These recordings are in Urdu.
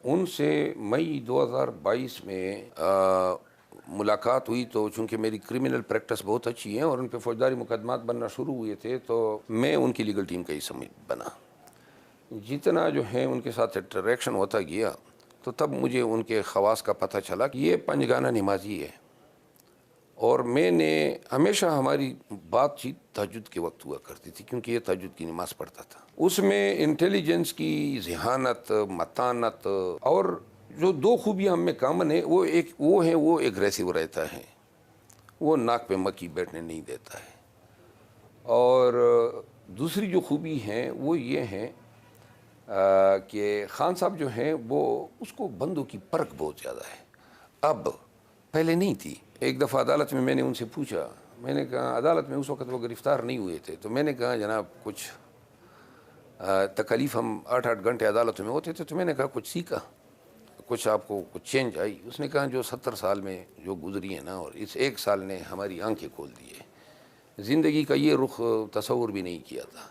ان سے مئی 2022 میں ملاقات ہوئی، تو چونکہ میری کرمنل پریکٹس بہت اچھی ہے اور ان پہ فوجداری مقدمات بننا شروع ہوئے تھے، تو میں ان کی لیگل ٹیم کا حصہ بنا. جتنا جو ہے ان کے ساتھ انٹریکشن ہوتا گیا، تو تب مجھے ان کے خواص کا پتہ چلا کہ یہ پنجگانہ نمازی ہے. اور میں نے ہمیشہ ہماری بات چیت تہجد کے وقت ہوا کرتی تھی، کیونکہ یہ تہجد کی نماز پڑھتا تھا. اس میں انٹیلیجنس کی ذہانت، متانت، اور جو دو خوبیاں ہم میں کامن ہے، وہ ایگریسو رہتا ہے، وہ ناک پہ مکھی بیٹھنے نہیں دیتا ہے. اور دوسری جو خوبی ہیں وہ یہ ہیں کہ خان صاحب جو ہیں وہ اس کو بندوں کی پرکھ بہت زیادہ ہے. اب پہلے نہیں تھی. ایک دفعہ عدالت میں نے ان سے پوچھا، میں نے کہا عدالت میں اس وقت وہ گرفتار نہیں ہوئے تھے، تو میں نے کہا جناب کچھ تکلیف، ہم 8 گھنٹے عدالت میں ہوتے تھے، تو میں نے کہا کچھ سیکھا، کچھ آپ کو کچھ چینج آئی؟ اس نے کہا جو 70 سال میں جو گزری ہے نا، اور اس 1 سال نے ہماری آنکھیں کھول دی ہے، زندگی کا یہ رخ تصور بھی نہیں کیا تھا.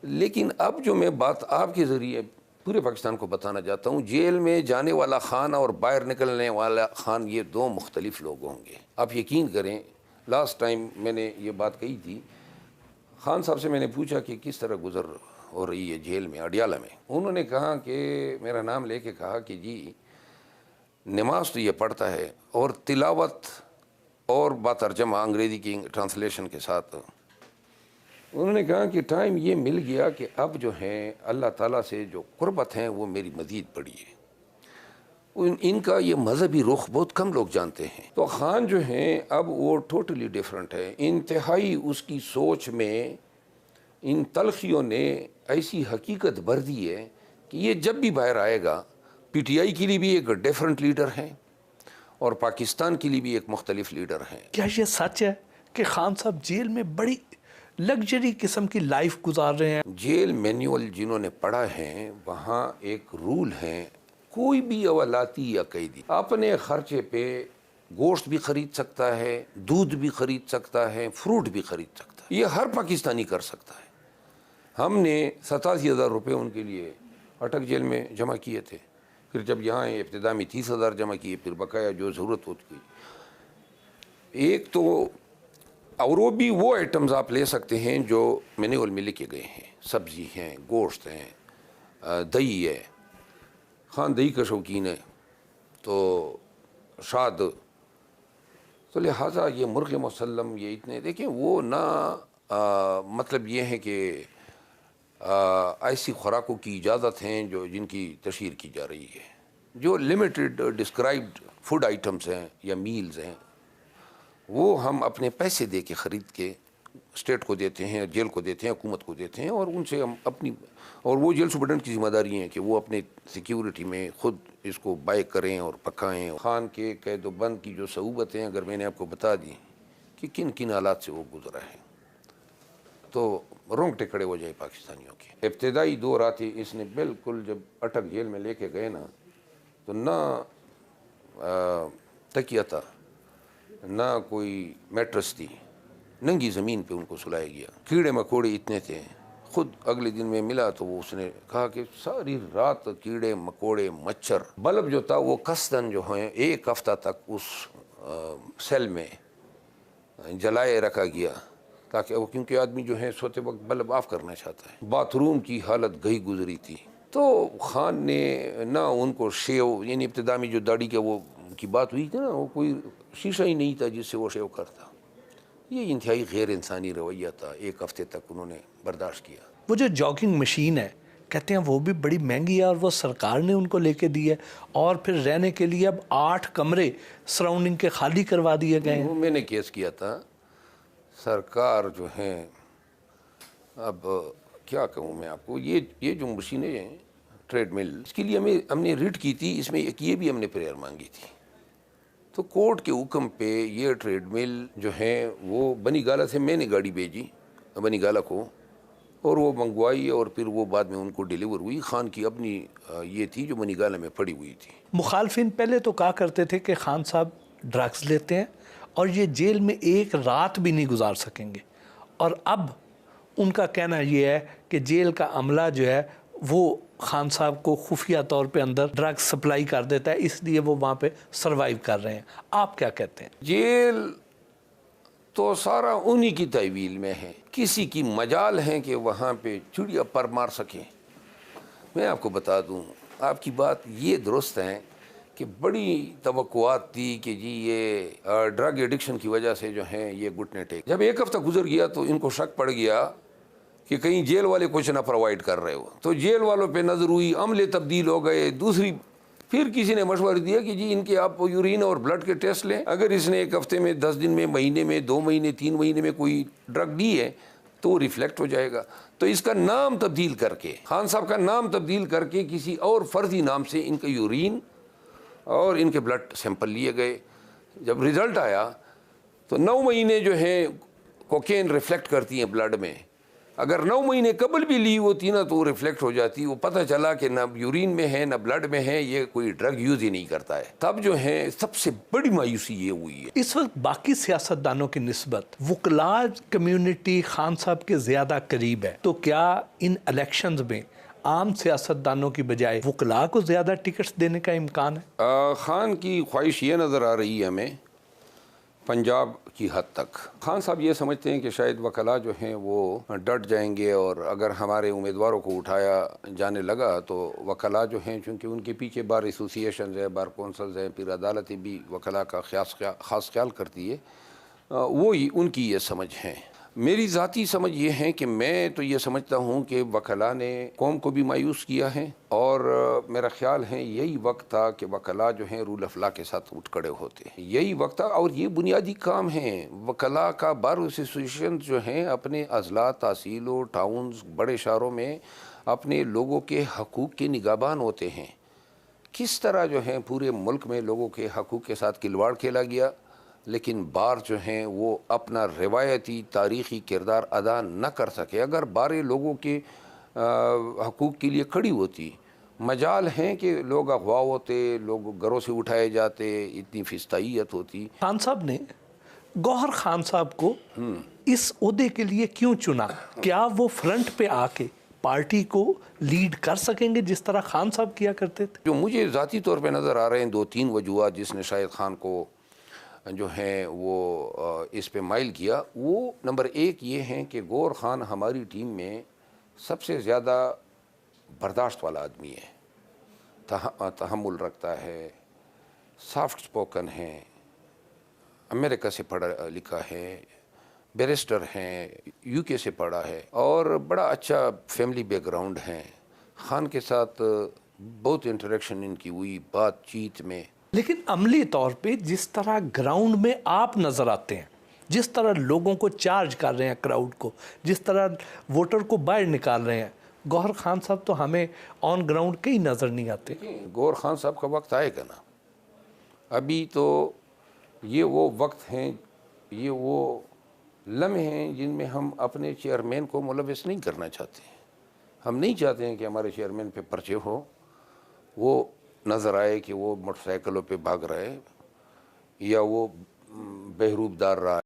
لیکن اب جو میں بات آپ کے ذریعے پورے پاکستان کو بتانا چاہتا ہوں، جیل میں جانے والا خان اور باہر نکلنے والا خان یہ 2 مختلف لوگ ہوں گے. آپ یقین کریں، لاسٹ ٹائم میں نے یہ بات کہی تھی، خان صاحب سے میں نے پوچھا کہ کس طرح گزر ہو رہی ہے جیل میں اڈیالہ میں. انہوں نے کہا کہ میرا نام لے کے کہا کہ جی نماز تو یہ پڑھتا ہے، اور تلاوت اور باترجمہ انگریزی کی ٹرانسلیشن کے ساتھ. انہوں نے کہا کہ ٹائم یہ مل گیا کہ اب جو ہیں اللہ تعالیٰ سے جو قربت ہیں وہ میری مزید بڑھی ہے. ان کا یہ مذہبی رخ بہت کم لوگ جانتے ہیں. تو خان جو ہیں اب وہ ٹوٹلی ڈیفرنٹ ہے. انتہائی اس کی سوچ میں ان تلخیوں نے ایسی حقیقت بھر دی ہے کہ یہ جب بھی باہر آئے گا، پی ٹی آئی کے لیے بھی ایک ڈیفرنٹ لیڈر ہیں اور پاکستان کے لیے بھی ایک مختلف لیڈر ہیں. کیا یہ سچ ہے کہ خان صاحب جیل میں بڑی لگژری قسم کی لائف گزار رہے ہیں؟ جیل مینیول جنہوں نے پڑھا ہے، وہاں ایک رول ہے، کوئی بھی اولاتی یا قیدی اپنے خرچے پہ گوشت بھی خرید سکتا ہے، دودھ بھی خرید سکتا ہے، فروٹ بھی خرید سکتا ہے. یہ ہر پاکستانی کر سکتا ہے. ہم نے 87,000 روپے ان کے لیے اٹک جیل میں جمع کیے تھے. پھر جب یہاں ابتدا میں 30,000 جمع کیے، پھر بقایا جو ضرورت ہوتی گئی. ایک تو اور وہ بھی وہ آئٹمز آپ لے سکتے ہیں جو مینیول میں لکھے گئے ہیں، سبزی ہیں، گوشت ہیں، دہی ہے. خان دہی کا شوقین ہے، تو شاد، تو لہٰذا یہ مرغ مسلم، یہ اتنے دیکھیں وہ نہ مطلب یہ ہے کہ ایسی خوراکوں کی اجازت ہیں جن کی تشہیر کی جا رہی ہے. جو لمیٹڈ ڈسکرائبڈ فوڈ آئٹمس ہیں یا میلز ہیں، وہ ہم اپنے پیسے دے کے خرید کے اسٹیٹ کو دیتے ہیں، جیل کو دیتے ہیں، حکومت کو دیتے ہیں، اور ان سے ہم اپنی، اور وہ جیل سپرڈنٹ کی ذمہ داری ہے کہ وہ اپنے سیکیورٹی میں خود اس کو بائی کریں اور پکائیں. خان کے قید و بند کی جو صعوبتیں اگر میں نے آپ کو بتا دی کہ کن کن حالات سے وہ گزرا ہے، تو رونگٹے کھڑے ہو جائے پاکستانیوں کے. ابتدائی دور آتی اس نے بالکل، جب اٹک جیل میں لے کے گئے نا، تو نہ تکیہ تھا، نہ کوئی میٹرس تھی، ننگی زمین پہ ان کو سلایا گیا. کیڑے مکوڑے اتنے تھے. خود اگلے دن میں ملا تو وہ اس نے کہا کہ ساری رات کیڑے مکوڑے مچھر، بلب جو تھا وہ قصداً جو ہیں 1 ہفتہ تک اس سیل میں جلائے رکھا گیا، تاکہ وہ، کیونکہ آدمی جو ہے سوتے وقت بلب آف کرنا چاہتا ہے. باتھ روم کی حالت گئی گزری تھی. تو خان نے نہ ان کو شیو، یعنی ابتدا میں جو داڑھی کا وہ کی بات ہوئی تھی نا، وہ کوئی شیشہ ہی نہیں تھا جس سے وہ شیو کرتا. یہ انتہائی غیر انسانی رویہ تھا. 1 ہفتے تک انہوں نے برداشت کیا. وہ جو جاگنگ مشین ہے کہتے ہیں وہ بھی بڑی مہنگی ہے، اور وہ سرکار نے ان کو لے کے دی ہے، اور پھر رہنے کے لیے اب 8 کمرے سراؤنڈنگ کے خالی کروا دیے گئے ہیں. وہ میں نے کیس کیا تھا. سرکار جو ہیں، اب کیا کہوں میں آپ کو، یہ جو مشینیں ہیں ٹریڈ مل، اس کے لیے ہم نے ریٹ کی تھی. اس میں ایک یہ بھی ہم نے پریئر مانگی تھی. تو کورٹ کے حکم پہ یہ ٹریڈ مل جو ہیں وہ بنی گالہ سے میں نے گاڑی بھیجی بنی گالہ کو، اور وہ منگوائی، اور پھر وہ بعد میں ان کو ڈیلیور ہوئی. خان کی اپنی یہ تھی جو بنی گالہ میں پڑی ہوئی تھی. مخالفین پہلے تو کہا کرتے تھے کہ خان صاحب ڈرگز لیتے ہیں اور یہ جیل میں 1 رات بھی نہیں گزار سکیں گے، اور اب ان کا کہنا یہ ہے کہ جیل کا عملہ جو ہے وہ خان صاحب کو خفیہ طور پہ اندر ڈرگ سپلائی کر دیتا ہے، اس لیے وہ وہاں پہ سروائیو کر رہے ہیں. آپ کیا کہتے ہیں؟ جیل تو سارا انہی کی تحویل میں ہے، کسی کی مجال ہے کہ وہاں پہ چڑیا پر مار سکیں. میں آپ کو بتا دوں، آپ کی بات یہ درست ہے کہ بڑی توقعات تھی کہ جی یہ ڈرگ ایڈکشن کی وجہ سے جو ہیں یہ گھٹنے ٹیک. جب ایک ہفتہ گزر گیا تو ان کو شک پڑ گیا کہ کہیں جیل والے کچھ نہ پرووائڈ کر رہے ہو، تو جیل والوں پہ نظر ہوئی، عملے تبدیل ہو گئے. دوسری پھر کسی نے مشورہ دیا کہ جی ان کے آپ یورین اور بلڈ کے ٹیسٹ لیں، اگر اس نے ایک ہفتے میں 10 دن میں مہینے میں 2 مہینے 3 مہینے میں کوئی ڈرگ دی ہے تو ریفلیکٹ ہو جائے گا. تو اس کا نام تبدیل کر کے، خان صاحب کا نام تبدیل کر کے کسی اور فرضی نام سے ان کا یورین اور ان کے بلڈ سیمپل لیے گئے. جب رزلٹ آیا تو 9 مہینے جو ہیں کوکین ریفلیکٹ کرتی ہیں بلڈ میں. اگر 9 مہینے قبل بھی لی ہوتی نا تو وہ ریفلیکٹ ہو جاتی. وہ پتہ چلا کہ نہ یورین میں ہے نہ بلڈ میں ہے، یہ کوئی ڈرگ یوز ہی نہیں کرتا ہے. تب جو ہے سب سے بڑی مایوسی یہ ہوئی ہے. اس وقت باقی سیاستدانوں کی نسبت وکلاء کمیونٹی خان صاحب کے زیادہ قریب ہے، تو کیا ان الیکشنز میں عام سیاستدانوں کی بجائے وکلاء کو زیادہ ٹکٹس دینے کا امکان ہے؟ خان کی خواہش یہ نظر آ رہی ہے ہمیں پنجاب کی حد تک. خان صاحب یہ سمجھتے ہیں کہ شاید وکلاء جو ہیں وہ ڈٹ جائیں گے، اور اگر ہمارے امیدواروں کو اٹھایا جانے لگا تو وکلاء جو ہیں، چونکہ ان کے پیچھے بار ایسوسییشنز ہیں، بار کونسلز ہیں، پھر عدالتیں بھی وکلاء کا خاص خیال کرتی ہے. وہی ان کی یہ سمجھ ہے. میری ذاتی سمجھ یہ ہے کہ میں تو یہ سمجھتا ہوں کہ وکلاء نے قوم کو بھی مایوس کیا ہے، اور میرا خیال ہے یہی وقت تھا کہ وکلاء جو ہیں رول آف لا کے ساتھ اٹھ کھڑے ہوتے ہیں. یہی وقت تھا، اور یہ بنیادی کام ہے وکلاء کا. بار ایسوسییشن جو ہیں اپنے اضلاع، تحصیلوں، ٹاؤنز، بڑے شہروں میں اپنے لوگوں کے حقوق کے نگہبان ہوتے ہیں. کس طرح جو ہیں پورے ملک میں لوگوں کے حقوق کے ساتھ کھلواڑ کھیلا گیا، لیکن بار جو ہیں وہ اپنا روایتی تاریخی کردار ادا نہ کر سکے. اگر باریں لوگوں کے حقوق کے لیے کھڑی ہوتی، مجال ہیں کہ لوگ اغوا ہوتے، لوگ گھروں سے اٹھائے جاتے، اتنی فستائیت ہوتی. خان صاحب نے گوہر خان صاحب کو اس عہدے کے لیے کیوں چنا؟ کیا وہ فرنٹ پہ آ کے پارٹی کو لیڈ کر سکیں گے جس طرح خان صاحب کیا کرتے تھے؟ جو مجھے ذاتی طور پہ نظر آ رہے ہیں 2-3 وجوہات جس نے شاید خان کو جو ہیں وہ اس پہ مائل کیا. وہ نمبر 1 یہ ہیں کہ گور خان ہماری ٹیم میں سب سے زیادہ برداشت والا آدمی ہے، تحمل رکھتا ہے، سافٹ سپوکن ہے، امریکہ سے پڑھا لکھا ہے، بیرسٹر ہیں، UK سے پڑھا ہے، اور بڑا اچھا فیملی بیک گراؤنڈ ہے. خان کے ساتھ بہت انٹریکشن ان کی ہوئی بات چیت میں. لیکن عملی طور پہ جس طرح گراؤنڈ میں آپ نظر آتے ہیں، جس طرح لوگوں کو چارج کر رہے ہیں، کراؤڈ کو جس طرح ووٹر کو باہر نکال رہے ہیں، گوہر خان صاحب تو ہمیں آن گراؤنڈ کہیں نظر نہیں آتے. گوہر خان صاحب کا وقت آئے گا نا. ابھی تو یہ وہ وقت ہیں، یہ وہ لمحے ہیں جن میں ہم اپنے چیئرمین کو ملوث نہیں کرنا چاہتے ہیں. ہم نہیں چاہتے ہیں کہ ہمارے چیئرمین پہ پرچے ہو، وہ نظر آئے کہ وہ موٹر سائیکلوں پہ بھاگ رہے یا وہ بہروب دار رہا.